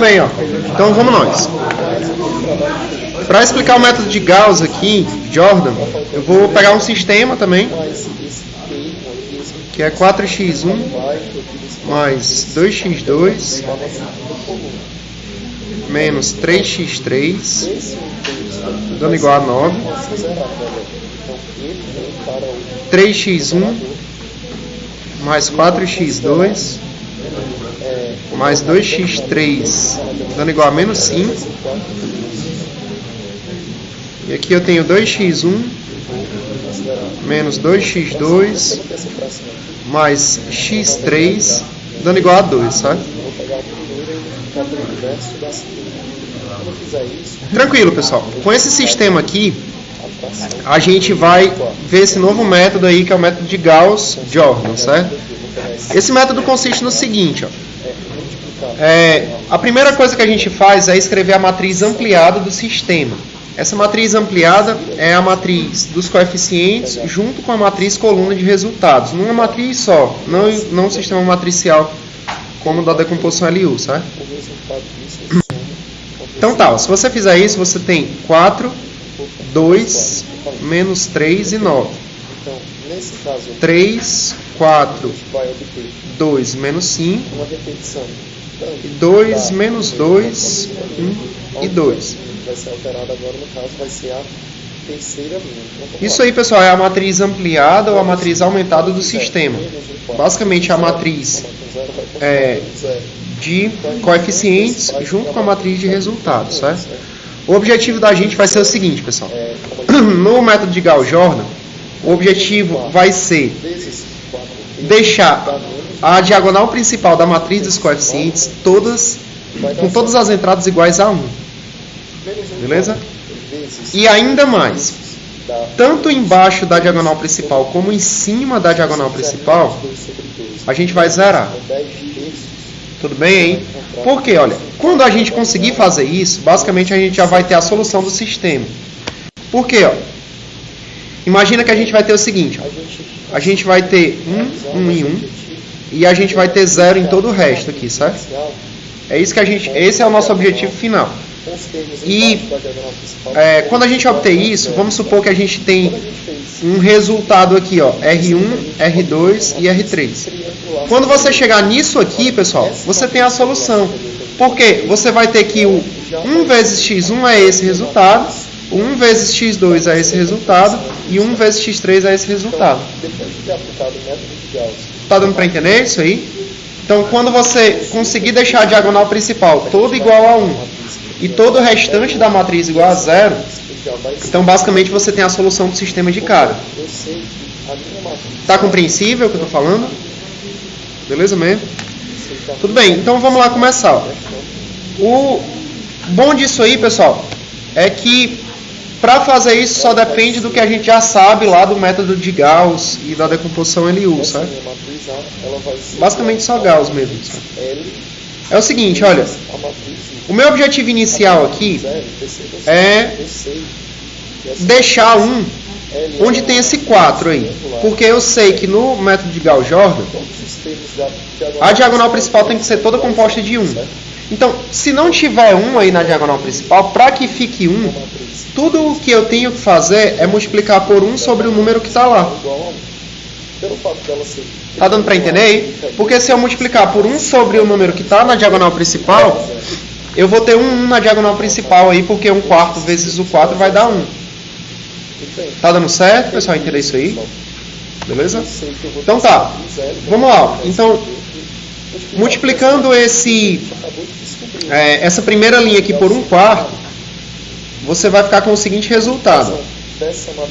bem, ó. Então vamos nós. Para explicar o método de Gauss aqui, Jordan, eu vou pegar um sistema também, que é 4x1 mais 2x2 menos 3x3, dando igual a 9. 3x1 mais 4x2 mais 2x3, dando igual a menos 5. E aqui eu tenho 2x1 menos 2x2 mais x3, dando igual a 2, sabe? Tranquilo, pessoal. Com esse sistema aqui, a gente vai ver esse novo método aí, que é o método de Gauss-Jordan, certo? Esse método consiste no seguinte, ó. A primeira coisa que a gente faz é escrever a matriz ampliada do sistema. Essa matriz ampliada é a matriz dos coeficientes junto com a matriz coluna de resultados. Numa matriz só, não um sistema matricial como o da decomposição LU, certo? Então tá, se você fizer isso, você tem 4, 2, menos 3 e 9. 3, 4, 2, menos 5. 2, menos 2, 1 e 2. Vai ser alterado agora, no caso, vai ser a terceira linha. Isso aí, pessoal, é a matriz ampliada ou a matriz aumentada do sistema. Basicamente, a matriz de coeficientes junto com a matriz de resultados, certo? O objetivo da gente vai ser o seguinte, pessoal. No método de Gauss-Jordan, o objetivo vai ser deixar a diagonal principal da matriz dos coeficientes com todas as entradas iguais a 1. Beleza? E ainda mais, tanto embaixo da diagonal principal como em cima da diagonal principal, a gente vai zerar. Tudo bem, hein? Porque, olha, quando a gente conseguir fazer isso, basicamente a gente já vai ter a solução do sistema. Por quê, ó? Imagina que a gente vai ter o seguinte, ó. A gente vai ter 1 e 1, e a gente vai ter 0 em todo o resto aqui, certo? Esse é o nosso objetivo final. E quando a gente obter isso, vamos supor que a gente tem um resultado aqui, ó, R1, R2 e R3. Quando você chegar nisso aqui, pessoal, você tem a solução. Porque você vai ter que o 1 vezes x1 é esse resultado, o 1 vezes x2 é esse resultado e 1 vezes x3 é esse resultado. Tá dando para entender isso aí? Então, quando você conseguir deixar a diagonal principal toda igual a 1 e todo o restante da matriz igual a 0, então basicamente você tem a solução do sistema de cara. Tá compreensível o que eu estou falando? Beleza mesmo? Tudo bem, então vamos lá começar. Ó. O bom disso aí, pessoal, é que para fazer isso só depende do que a gente já sabe lá do método de Gauss e da decomposição LU, certo? Basicamente só Gauss mesmo, certo? É o seguinte, olha, o meu objetivo inicial aqui é deixar 1 onde tem esse 4 aí, porque eu sei que no método de Gauss-Jordan a diagonal principal tem que ser toda composta de 1. Então, se não tiver 1 aí na diagonal principal, para que fique 1, tudo o que eu tenho que fazer é multiplicar por 1 sobre o número que está lá. Tá dando para entender aí? Porque se eu multiplicar por 1 sobre o número que está na diagonal principal, eu vou ter 1 na diagonal principal aí, porque 1/4 vezes o 4 vai dar 1. Tá dando certo, pessoal? Entender isso aí? Beleza? Então tá. Vamos lá. Então, multiplicando essa primeira linha aqui por 1/4, você vai ficar com o seguinte resultado.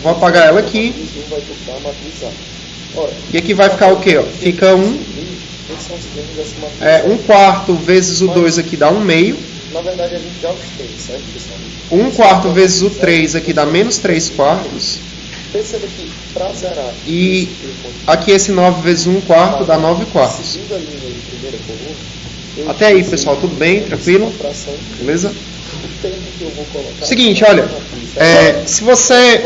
Vou apagar ela aqui. E aqui vai ficar o quê? Ó? Fica 1/4 vezes o 2 aqui dá 1/2. Na verdade, a gente já obtém, certo, pessoal? 1/4 vezes o 3 aqui dá menos 3/4. Perceba que para zerar... E aqui esse 9 vezes 1/4 dá 9/4. Até aí, pessoal, tudo bem? Tranquilo? Beleza? Seguinte, olha, se você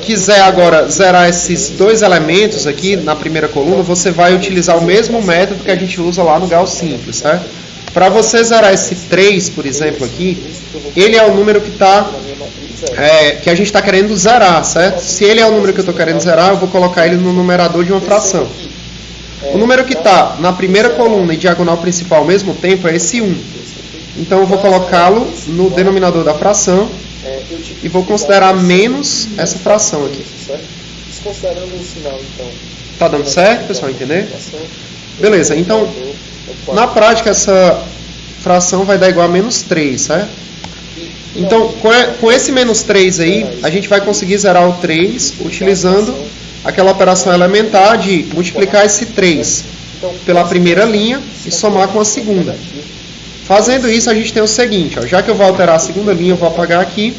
quiser agora zerar esses dois elementos aqui na primeira coluna, você vai utilizar o mesmo método que a gente usa lá no Gauss simples, certo? Para você zerar esse 3, por exemplo, aqui, ele é o número que está... que a gente está querendo zerar, certo? Se ele é o número que eu estou querendo zerar, eu vou colocar ele no numerador de uma fração. O número que está na primeira coluna e diagonal principal ao mesmo tempo é esse 1. Então eu vou colocá-lo no denominador da fração e vou considerar menos essa fração aqui. Tá dando certo, pessoal? Entender? Beleza, então na prática essa fração vai dar igual a menos 3, certo? Então com esse menos 3 aí, a gente vai conseguir zerar o 3 utilizando aquela operação elementar de multiplicar esse 3 pela primeira linha e somar com a segunda. Fazendo isso, a gente tem o seguinte, ó, já que eu vou alterar a segunda linha, eu vou apagar aqui.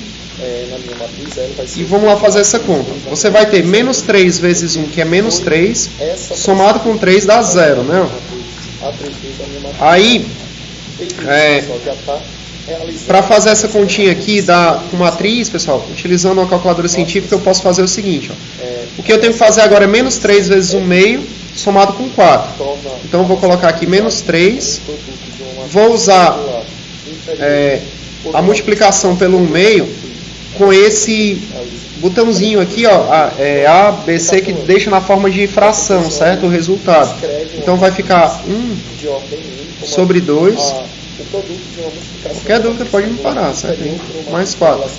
E vamos lá fazer essa conta. Você vai ter menos 3 vezes 1, que é menos 3, somado com 3 dá 0, né? Aí, para fazer essa continha aqui com matriz, pessoal, utilizando uma calculadora científica, eu posso fazer o seguinte. Ó. O que eu tenho que fazer agora é menos 3 vezes 1 meio, somado com 4. Então eu vou colocar aqui menos 3. Vou usar a multiplicação pelo 1 meio com esse botãozinho aqui, ó, A, B, C, que deixa na forma de fração, certo? O resultado. Então vai ficar 1 sobre 2. Qualquer dúvida pode me parar, certo? Mais 4.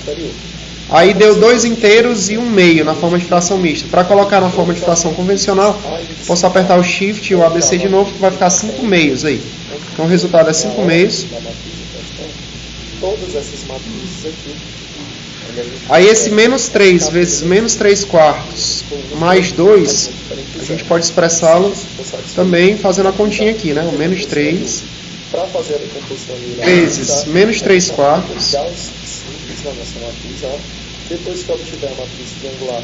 Aí deu 2 inteiros e 1 meio na forma de fração mista. Para colocar na forma de fração convencional, posso apertar o Shift e o ABC de novo, que vai ficar 5 meios aí. Então o resultado é 5 meios. Aí esse menos 3 vezes menos 3 quartos mais 2, a gente pode expressá-lo também fazendo a continha aqui, né? O menos 3 vezes menos 3 quartos. Depois que eu obtiver a matriz triangular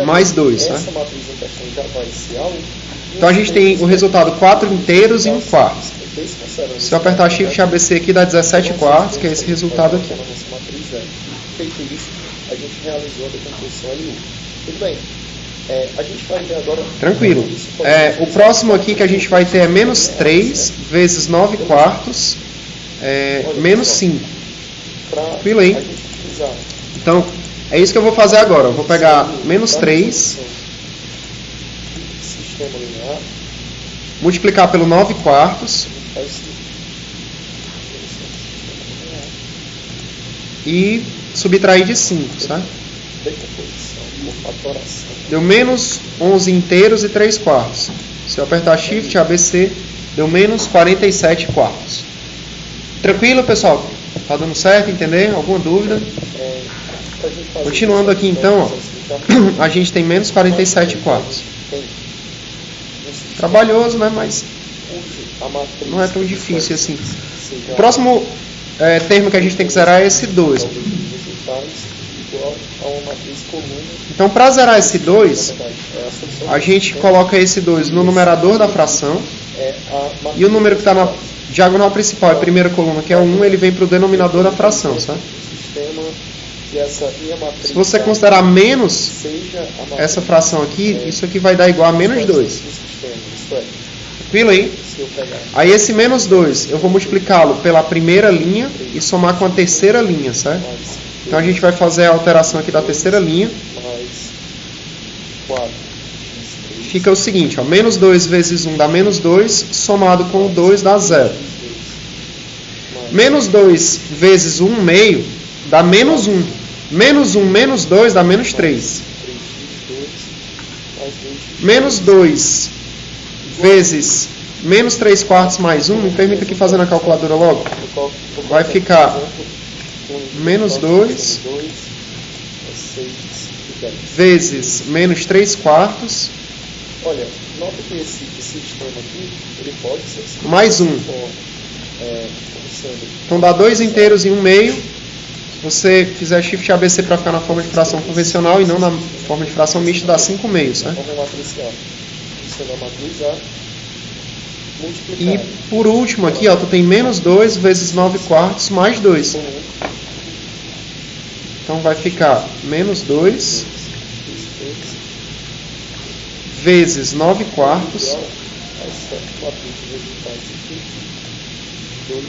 mais 2, né? essa matriz em questão já vai ser A1. Então a gente tem o resultado 4 inteiros e 1 quarto. Se eu apertar Shift ABC aqui dá 17 quartos, que é esse resultado aqui. Feito isso, a gente realizou a decomposição LU. Tudo bem. A gente vai ver agora... Tranquilo. O próximo aqui que a gente vai ter é menos 3 vezes 9 quartos, menos 5. Tranquilo aí? Então, é isso que eu vou fazer agora. Eu vou pegar menos 3, multiplicar pelo 9 quartos e subtrair de 5, certo? Deu menos 11 inteiros e 3 quartos. Se eu apertar Shift, ABC, deu menos 47 quartos. Tranquilo, pessoal? Tá dando certo? Entender? Alguma dúvida? Continuando aqui então, ó, a gente tem menos 47 quartos. Trabalhoso, né? Mas não é tão difícil assim. O próximo termo que a gente tem que zerar é esse 2. Então, para zerar esse 2, a gente coloca esse 2 no numerador da fração. E o número que está na diagonal principal, a primeira coluna, que é o 1, ele vem para o denominador da fração, certo? Se você considerar menos essa fração aqui, isso aqui vai dar igual a menos 2. Tranquilo aí? Aí esse menos 2, eu vou multiplicá-lo pela primeira linha e somar com a terceira linha, certo? Então a gente vai fazer a alteração aqui da terceira linha. Fica o seguinte, ó, menos 2 vezes 1 dá menos 2, somado com o 2 dá 0. Menos 2 vezes 1 meio dá menos 1. Menos 1 menos 2 dá menos 3. Menos 2 vezes menos 3 quartos mais 1, me permita aqui fazer na calculadora logo. Vai ficar menos 2 vezes menos 3 quartos. Olha, nota que esse sistema aqui, ele pode ser mais 1. Então dá 2 inteiros e 1 meio. Se você fizer Shift ABC para ficar na forma de fração convencional e não na forma de fração mista, dá 5 meios, né? E por último aqui, ó, tu tem menos 2 vezes 9 quartos mais 2. Então vai ficar menos 2 vezes 9 quartos 2.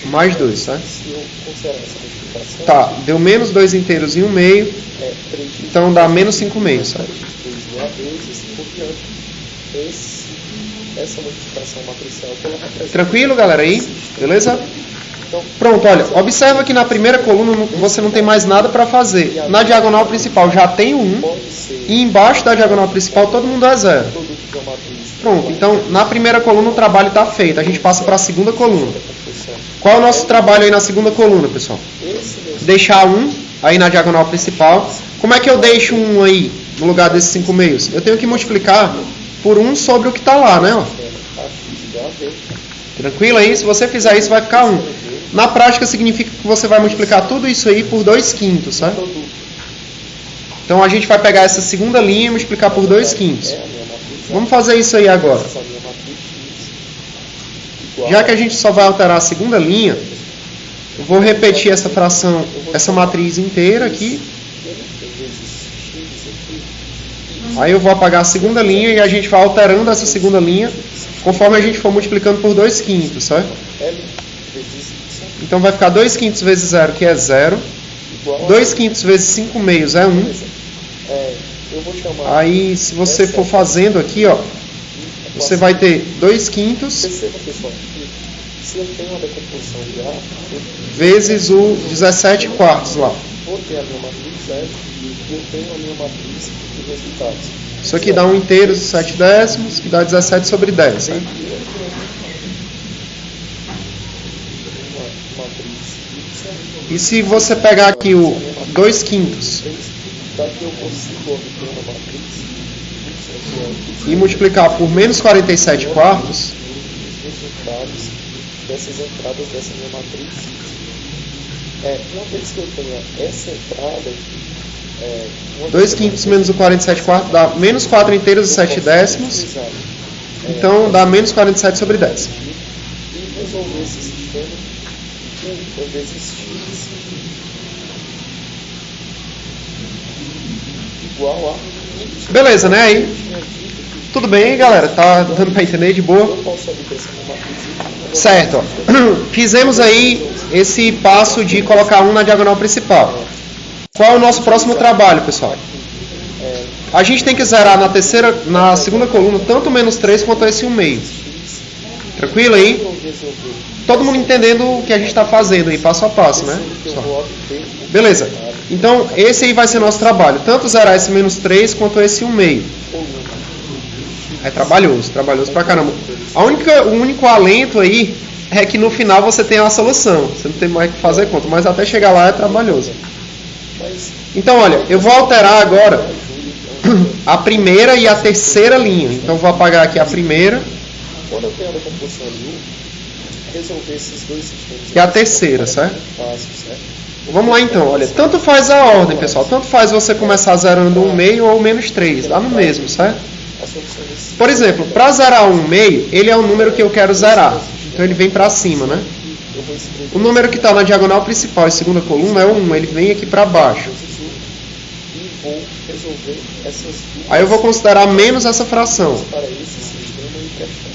Mais 2, tá? Se eu considerar essa multiplicação... Tá, deu menos 2 inteiros e 1 meio. 3 Então dá menos 5 meios, certo? 3 vezes por diante. Essa multiplicação matricial que ela representa. Tranquilo, galera, aí? Beleza? Então, Pronto, olha, observa que na primeira coluna você não tem mais nada para fazer. Na diagonal principal já tem 1, pode ser e embaixo da diagonal principal todo mundo é 0. produto de uma matriz. Pronto, então na primeira coluna o trabalho está feito. A gente passa para a segunda coluna. Composição. Qual é o nosso trabalho aí na segunda coluna, pessoal? Esse mesmo Deixar 1 aí na diagonal principal. Como é que eu deixo 1 aí no lugar desses 5 meios? Eu tenho que multiplicar por 1 sobre o que está lá, né? Ó. sistema X igual a V. Tranquilo aí? Se você fizer isso vai ficar 1. Na prática significa que você vai multiplicar tudo isso aí por 2/5, certo? Produto Então a gente vai pegar essa segunda linha e multiplicar por 2/5. é a minha matriz. Vamos fazer isso aí agora. Essa minha matriz X igual Já que a gente só vai alterar a segunda linha, eu vou repetir essa fração, essa matriz inteira aqui. vezes X aqui. Aí eu vou apagar a segunda linha e a gente vai alterando essa segunda linha conforme a gente for multiplicando por 2/5, certo? L vezes Y Então vai ficar 2/5 vezes 0, que é 0. igual a 2/5 vezes 5 meios é 1. eu vou chamar. Aí se você for fazendo aqui, ó, você vai ter 2/5 Perceba, pessoal, que se eu tenho uma decomposição de A, eu vezes o 17 quartos lá. vou ter a minha matriz L e eu tenho a minha matriz de resultados. Isso aqui dá 1 inteiro de 7 décimos, que dá 17 sobre 10. Certo? Uma matriz Y, E se você pegar aqui o 2/5 daqui eu consigo obter uma matriz Y que e multiplicar por menos 47 quartos, os resultados dessas entradas dessa minha matriz. Uma vez que eu tenha essa entrada aqui, 2/5 menos o 47 quartos dá menos 4 inteiros e 7 décimos, então dá menos 47 sobre 10. e resolver esse sistema vezes X igual a Beleza, né? Aí, tinha dito que tudo bem, galera? Tá dando pra entender de boa? eu posso obter essa minha matriz Certo, ó. Fizemos aí esse passo de colocar 1 na diagonal principal. Qual é o nosso próximo trabalho, pessoal? A gente tem que zerar na segunda coluna tanto o menos 3 quanto esse 1 meio. Tranquilo aí? resolver. Todo mundo entendendo o que a gente está fazendo aí, passo a passo, né? Eu Só. vou obter Beleza. Então, esse aí vai ser nosso trabalho. Tanto zerar esse menos 3 quanto esse 1 meio. É trabalhoso pra caramba. O único alento aí é que no final você tem a solução. Você não tem mais que fazer conta, mas até chegar lá é trabalhoso. Então, olha, eu vou alterar agora a primeira e a terceira linha. Então, vou apagar aqui a primeira Quando eu tenho a decomposição de U, resolver esses dois sistemas e a terceira, certo? fácil, certo? Vamos lá então, olha, tanto faz a ordem, pessoal. Tanto faz você começar zerando 1 meio ou menos 3, dá no mesmo, certo? A solução desse Por exemplo, para zerar 1 meio, ele é o número que eu quero zerar. Então ele vem para cima, né? eu vou escrever O número que está na diagonal principal e segunda coluna é o 1, ele vem aqui para baixo. vezes U e vou resolver essas duas Aí eu vou considerar menos essa fração. para esse sistema em questão.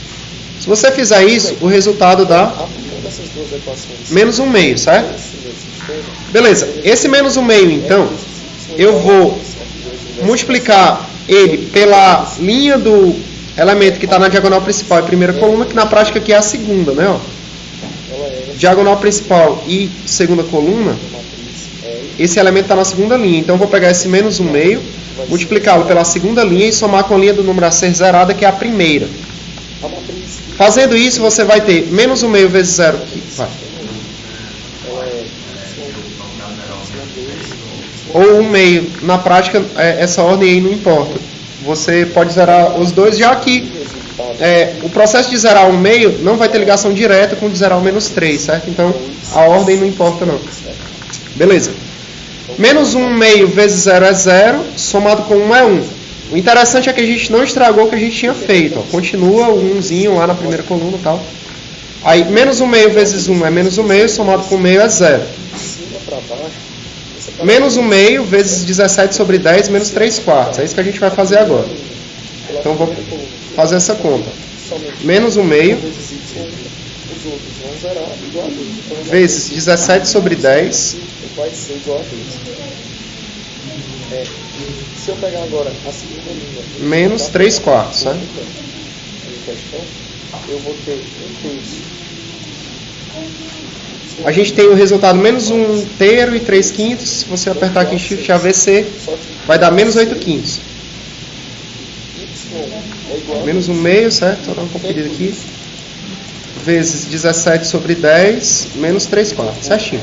Se você fizer isso, o resultado dá Aplicando essas duas equações menos 1 meio, certo? nesse meu sistema, Beleza, esse menos 1 meio então, eu vou multiplicar ele pela linha do elemento que está na diagonal principal e primeira coluna, que na prática aqui é a segunda, né? Ó. ela é Diagonal principal e segunda coluna, uma matriz L, esse elemento está na segunda linha. Então eu vou pegar esse menos 1 meio, multiplicá-lo pela segunda linha e somar com a linha do número a ser zerada, que é a primeira. a matriz Fazendo isso, você vai ter menos 1 meio vezes 0, que vai. ela é Ou 1 meio. Na prática, essa ordem aí não importa. Você pode zerar os dois, já que o processo de zerar 1 meio não vai ter ligação direta com o de zerar o menos 3, certo? Então, a ordem não importa não. Beleza. Menos 1 meio vezes 0 é 0, somado com 1 é 1. O interessante é que a gente não estragou o que a gente tinha feito. Ó. Continua o 1zinho lá na primeira coluna e tal. Aí, menos 1 meio vezes 1 é menos 1 meio, somado com 1 meio é 0. de cima para baixo, você tá Menos 1 meio vezes 17 sobre 10 menos 3 quartos. É isso que a gente vai fazer agora. Então, vou fazer essa conta. somente Menos 1 meio vezes Y, os outros vão zerar igual a 2. Então, vezes 17 sobre 10 vai ser igual a 2. Se eu pegar agora a segunda linha... menos 3 quartos, né? Em questão, eu vou ter 1/3. A gente tem o resultado menos 1/3 e 3/5. Se você apertar aqui Shift AVC, vai dar menos 8/5. Menos 1/2, certo? Vou dar uma conferida aqui. Vezes 17 sobre 10, menos 3 quartos, certinho.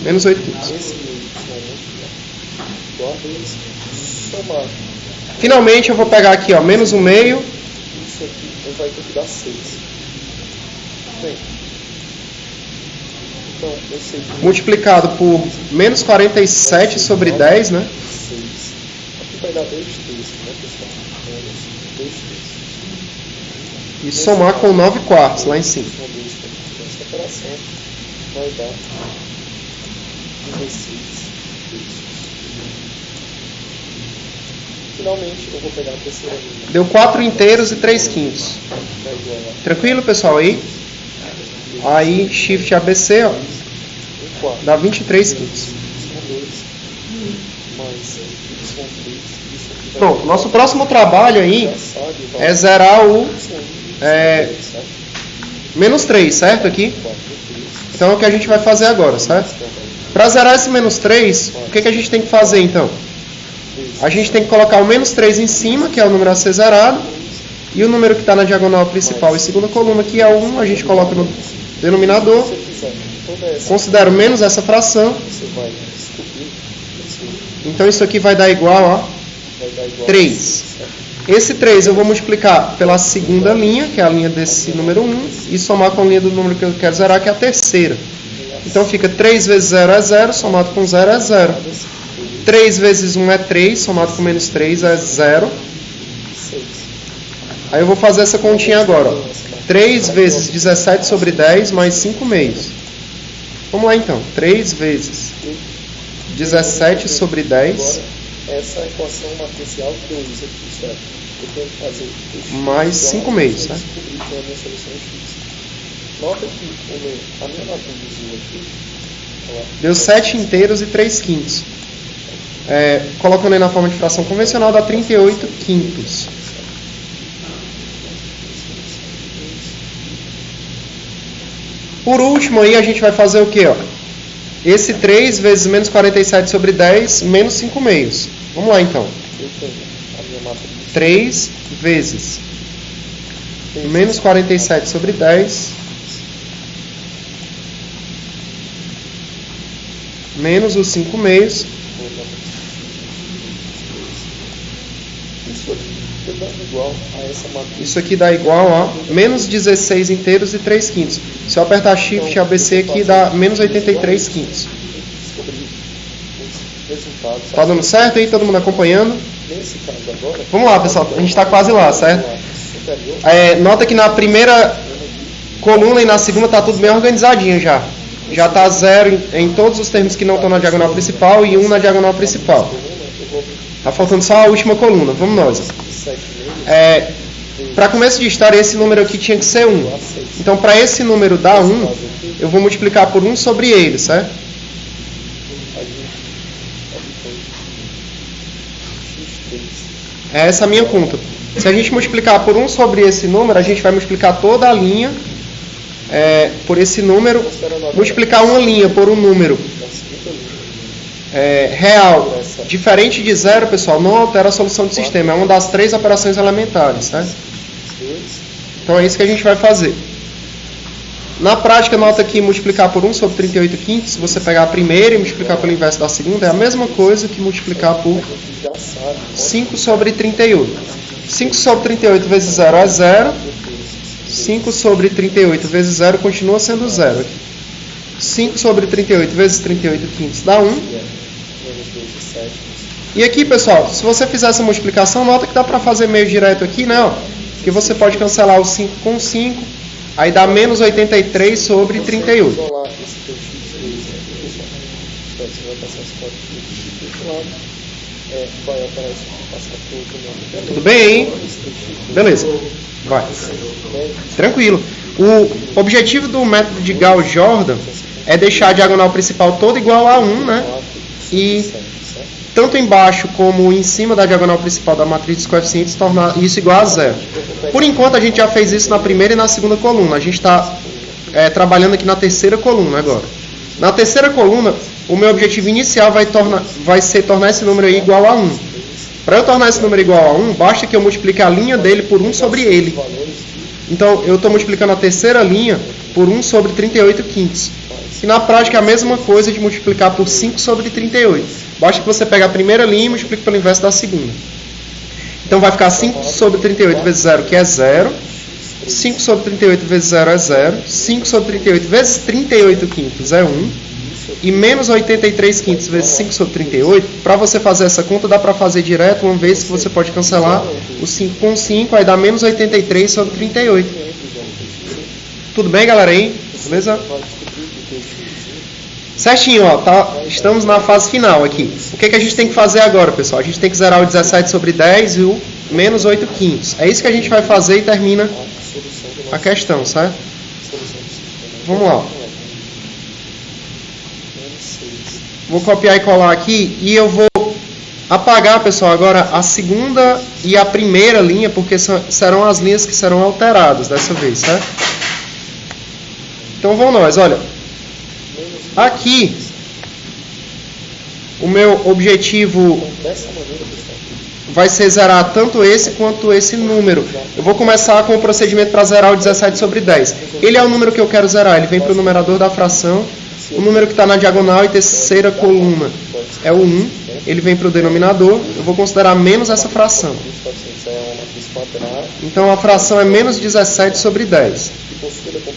Menos 8/5. Finalmente eu vou pegar aqui, ó, menos 1/2. Isso aqui vai ter que dar 6. Bem, então eu sei que multiplicado por menos 47 sobre 10, né? 6. Aqui vai dar 2/3, né, pessoal? Menos 2/3. E somar com 9 quartos lá em cima. Essa operação vai dar 16. Finalmente, eu vou pegar a terceira linha. Deu 4 inteiros e 3/5. Tranquilo, pessoal? Aí Shift ABC, ó, dá 23/5. Pronto, nosso próximo trabalho aí é zerar o menos 3, certo? Aqui. Então é o que a gente vai fazer agora, certo? Para zerar esse menos 3, o que a gente tem que fazer então? A gente tem que colocar o menos 3 em cima, que é o número a ser zerado, e o número que está na diagonal principal e segunda coluna, que é o 1, a gente coloca no denominador, considero menos essa fração, então isso aqui vai dar igual a 3. Esse 3 eu vou multiplicar pela segunda linha, que é a linha desse número 1, e somar com a linha do número que eu quero zerar, que é a terceira. Então fica 3 vezes 0 é 0, somado com 0 é 0. 3 vezes 1 é 3, somado com menos 3 é 0. Aí eu vou fazer essa continha agora. Ó. 3 vezes 17 sobre 10 mais 5/2. Vamos lá então. 3 vezes 17 sobre 10. Essa equação matricial que eu uso aqui, certo? Eu tenho que fazer mais 5/2, né? Nota que a minha matriz aqui... Deu 7 inteiros e 3/5. Colocando aí na forma de fração convencional, dá 38/5. Por último, aí a gente vai fazer o quê? Ó? Esse 3 vezes menos 47 sobre 10, menos 5/2. Vamos lá, então. 3 vezes menos 47 sobre 10, menos os 5/2. Isso aqui dá igual a menos 16 inteiros e 3/5. Se eu apertar Shift ABC aqui, dá menos 83/5. Tá dando certo aí? Todo mundo acompanhando? Vamos lá, pessoal. A gente está quase lá, certo? Nota que na primeira coluna e na segunda está tudo bem organizadinho já. Já está 0 em todos os termos que não estão na diagonal principal e 1 na diagonal principal. Tá faltando só a última coluna. Vamos nós. Para começo de história, esse número aqui tinha que ser 1. Então, para esse número dar 1, eu vou multiplicar por 1 sobre ele, certo? Essa é a minha conta. Se a gente multiplicar por 1 sobre esse número, a gente vai multiplicar toda a linha por esse número. Multiplicar uma linha por um número real diferente de 0, pessoal, não altera a solução do sistema. É uma das 3 operações elementares, certo? Então é isso que a gente vai fazer. Na prática, nota que multiplicar por 1 sobre 38/5, se você pegar a primeira e multiplicar pelo inverso da segunda, é a mesma coisa que multiplicar por 5 sobre 38. 5 sobre 38 vezes 0 é 0. 5 sobre 38 vezes 0 continua sendo 0 aqui. 5 sobre 38 vezes 38/5 dá 1. E aqui, pessoal, se você fizer essa multiplicação, nota que dá para fazer meio direto aqui, né? Que você pode cancelar o 5 com 5, aí dá menos 83 sobre 38. Tudo bem, hein? Beleza. Vai. Tranquilo. O objetivo do método de Gauss-Jordan é deixar a diagonal principal toda igual a 1, né? E tanto embaixo como em cima da diagonal principal da matriz dos coeficientes tornar isso igual a 0. Por enquanto a gente já fez isso na primeira e na segunda coluna. A gente está trabalhando aqui na terceira coluna agora. Na terceira coluna, o meu objetivo inicial vai ser tornar esse número aí igual a 1. Para eu tornar esse número igual a 1, basta que eu multiplique a linha dele por 1 sobre ele. Então, eu estou multiplicando a terceira linha por 1 sobre 38 quintos. Que na prática é a mesma coisa de multiplicar por 5 sobre 38. Basta que você pegue a primeira linha e multiplique pelo inverso da segunda. Então, vai ficar 5 sobre 38 vezes 0, que é 0. 5 sobre 38 vezes 0 é 0. 5 sobre 38 vezes 38 quintos é 1. E menos 83 quintos vezes 5 sobre 38, para você fazer essa conta, dá para fazer direto, uma vez que você pode cancelar o 5 com 5, aí dá menos 83 sobre 38. Tudo bem, galera, aí? Beleza? Certinho, ó, estamos na fase final aqui. O que a gente tem que fazer agora, pessoal? A gente tem que zerar o 17 sobre 10 e o menos 8 quintos. É isso que a gente vai fazer e termina a questão, certo? Vamos lá. Vou copiar e colar aqui e eu vou apagar, pessoal, agora a segunda e a primeira linha, porque serão as linhas que serão alteradas dessa vez, certo? Então vamos nós, olha. Aqui, o meu objetivo vai ser zerar tanto esse quanto esse número. Eu vou começar com o procedimento para zerar o 17 sobre 10. Ele é o número que eu quero zerar, ele vem para o numerador da fração. O número que está na diagonal e terceira coluna é o 1. Ele vem para o denominador. Eu vou considerar menos essa fração. Então, a fração é menos 17 sobre 10.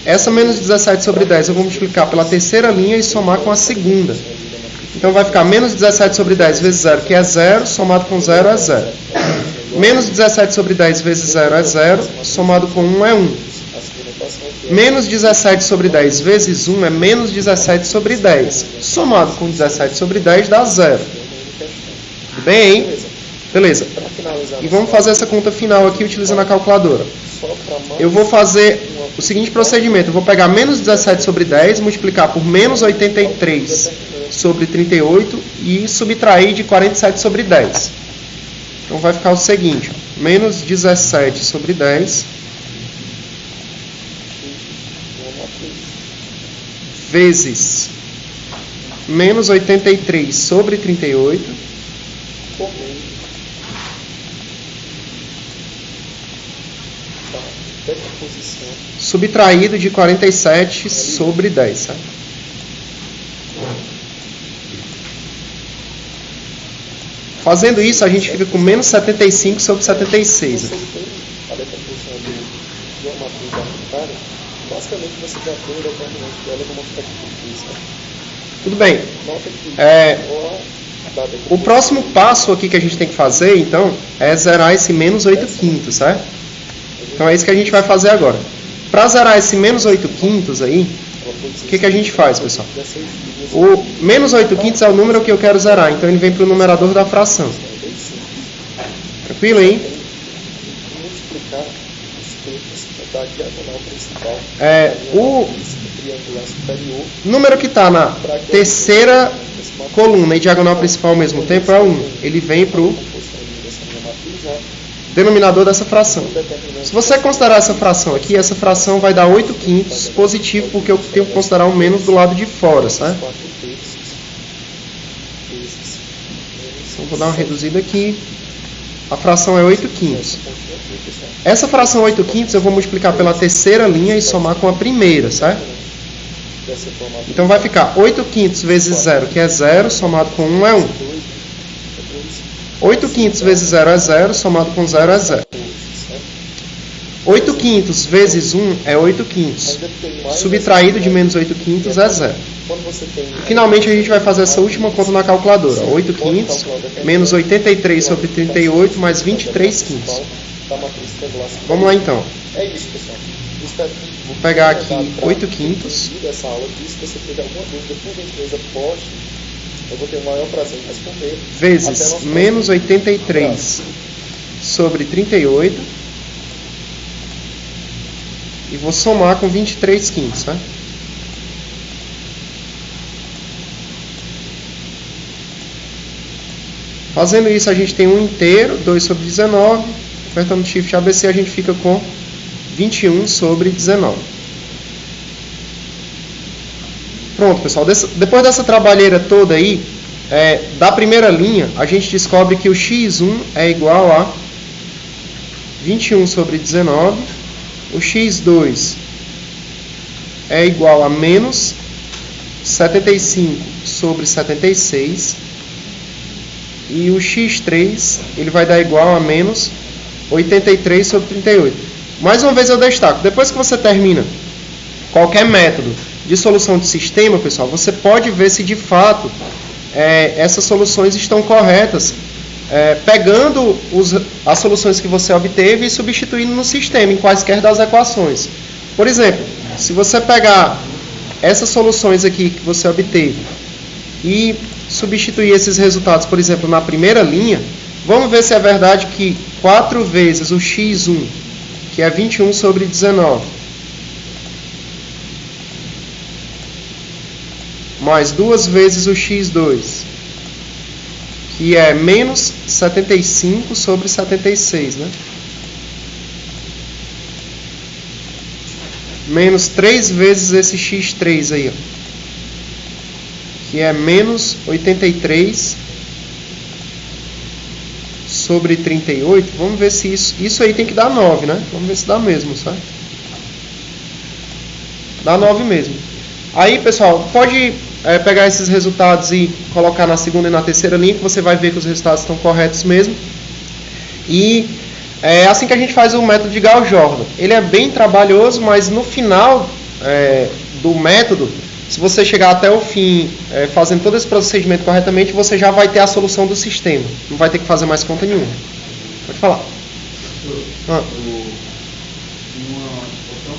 Essa menos 17 sobre 10 eu vou multiplicar pela terceira linha e somar com a segunda. Então, vai ficar menos 17 sobre 10 vezes 0, que é 0, somado com 0 é 0. Menos 17 sobre 10 vezes 0 é 0, somado com 1 é 1. Menos 17 sobre 10 vezes 1 é menos 17 sobre 10. Somado com 17 sobre 10 dá 0. Tudo bem, hein? Beleza. E vamos fazer essa conta final aqui utilizando a calculadora. Eu vou fazer o seguinte procedimento. Eu vou pegar menos 17 sobre 10, multiplicar por menos 83 sobre 38 e subtrair de 47 sobre 10. Então vai ficar o seguinte. Menos 17 sobre 10... vezes menos 83 sobre 38 subtraído de 47 sobre 10, certo? Fazendo isso, a gente fica com menos 75 sobre 76. Basicamente, você já tem o determinante dela como ficar aqui. Tudo bem. O próximo passo aqui que a gente tem que fazer, então, é zerar esse menos 8 quintos, certo? Então é isso que a gente vai fazer agora. Para zerar esse menos 8 quintos aí, o que a gente faz, pessoal? O menos 8 quintos é o número que eu quero zerar, então ele vem para o numerador da fração. Tranquilo, hein? O número que está na terceira coluna e diagonal principal ao mesmo tempo é 1. Ele vem para o denominador dessa fração. Se você considerar essa fração aqui, essa fração vai dar 8 quintos positivo, porque eu tenho que considerar um menos do lado de fora, certo? Então vou dar uma reduzida aqui. A fração é 8 quintos. Essa fração 8 quintos eu vou multiplicar pela terceira linha e somar com a primeira, certo? Então vai ficar 8 quintos vezes 0, que é 0, somado com 1 é 1. 8 quintos vezes 0 é 0, somado com 0 é 0. 8 quintos vezes 1 é 8 quintos. Subtraído de menos 8 quintos é 0. Finalmente a gente vai fazer essa última conta na calculadora. 8 quintos menos 83 sobre 38 mais 23 quintos. Vamos lá então. Vou pegar aqui 8 quintos. Vezes menos 83 sobre 38 e vou somar com 23/5, certo? Fazendo isso, a gente tem 1 inteiro, 2 sobre 19, apertando Shift ABC, a gente fica com 21 sobre 19. Pronto, pessoal, depois dessa trabalheira toda aí, da primeira linha, a gente descobre que o x1 é igual a 21 sobre 19, o x2 é igual a menos 75 sobre 76, e o x3 ele vai dar igual a menos 83 sobre 38. Mais uma vez eu destaco, depois que você termina qualquer método de solução de sistema, pessoal, você pode ver se de fato essas soluções estão corretas, pegando as soluções que você obteve e substituindo no sistema, em quaisquer das equações. Por exemplo, se você pegar essas soluções aqui que você obteve e substituir esses resultados, por exemplo, na primeira linha, vamos ver se é verdade que 4 vezes o x1, que é 21 sobre 19, mais 2 vezes o x2, que é menos 75 sobre 76, né? Menos 3 vezes esse x3 aí, ó, que é menos 83 sobre 38. Vamos ver se isso aí tem que dar 9, né? Vamos ver se dá mesmo, sabe? Dá 9 mesmo. Aí, pessoal, pode pegar esses resultados e colocar na segunda e na terceira linha, que você vai ver que os resultados estão corretos mesmo. E é assim que a gente faz o método de Gauss-Jordan. Ele é bem trabalhoso, mas no final do método, se você chegar até o fim fazendo todo esse procedimento corretamente, você já vai ter a solução do sistema. Não vai ter que fazer mais conta nenhuma. Pode falar. Qualquer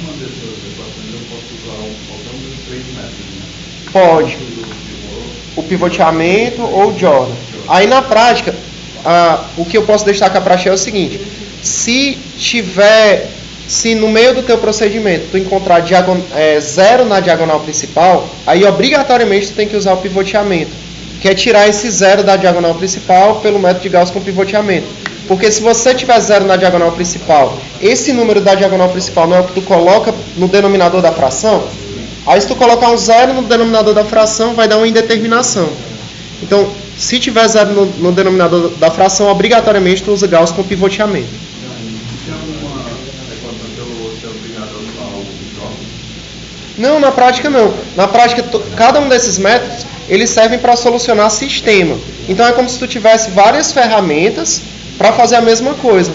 uma dessas equações eu posso usar qualquer um dos 3 métodos, né? Pode. O pivoteamento ou o Jordan. Aí na prática, o que eu posso destacar para ti é o seguinte: se no meio do teu procedimento tu encontrar 0 na diagonal principal, aí obrigatoriamente tu tem que usar o pivoteamento, que é tirar esse 0 da diagonal principal pelo método de Gauss com pivoteamento. Porque se você tiver 0 na diagonal principal, esse número da diagonal principal não é o que tu coloca no denominador da fração, aí se tu colocar um 0 no denominador da fração, vai dar uma indeterminação. Então, se tiver 0 no denominador da fração, obrigatoriamente tu usa Gauss com pivoteamento. Não, na prática não. Na prática, cada um desses métodos, eles servem para solucionar sistema. Então, é como se tu tivesse várias ferramentas para fazer a mesma coisa.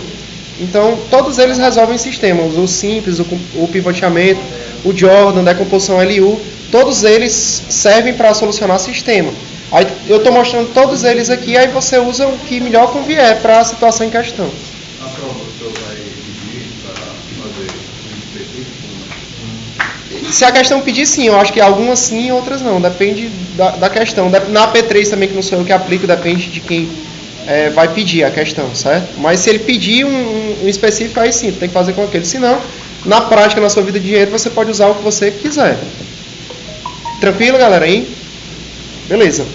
Então, todos eles resolvem sistemas. O simples, o pivoteamento, o Jordan, decomposição LU, todos eles servem para solucionar sistema. Aí, eu estou mostrando todos eles aqui, aí você usa o que melhor convier para a situação em questão. Na prova, o senhor vai pedir para fazer um específico? Se a questão pedir, sim. Eu acho que algumas sim, outras não. Depende da questão. Na P3 também, que não sou eu que aplico, depende de quem vai pedir a questão, certo? Mas se ele pedir um específico, aí sim, tem que fazer com aquele. Se não, na prática, na sua vida de dinheiro, você pode usar o que você quiser. Tranquilo, galera? Aí? Beleza.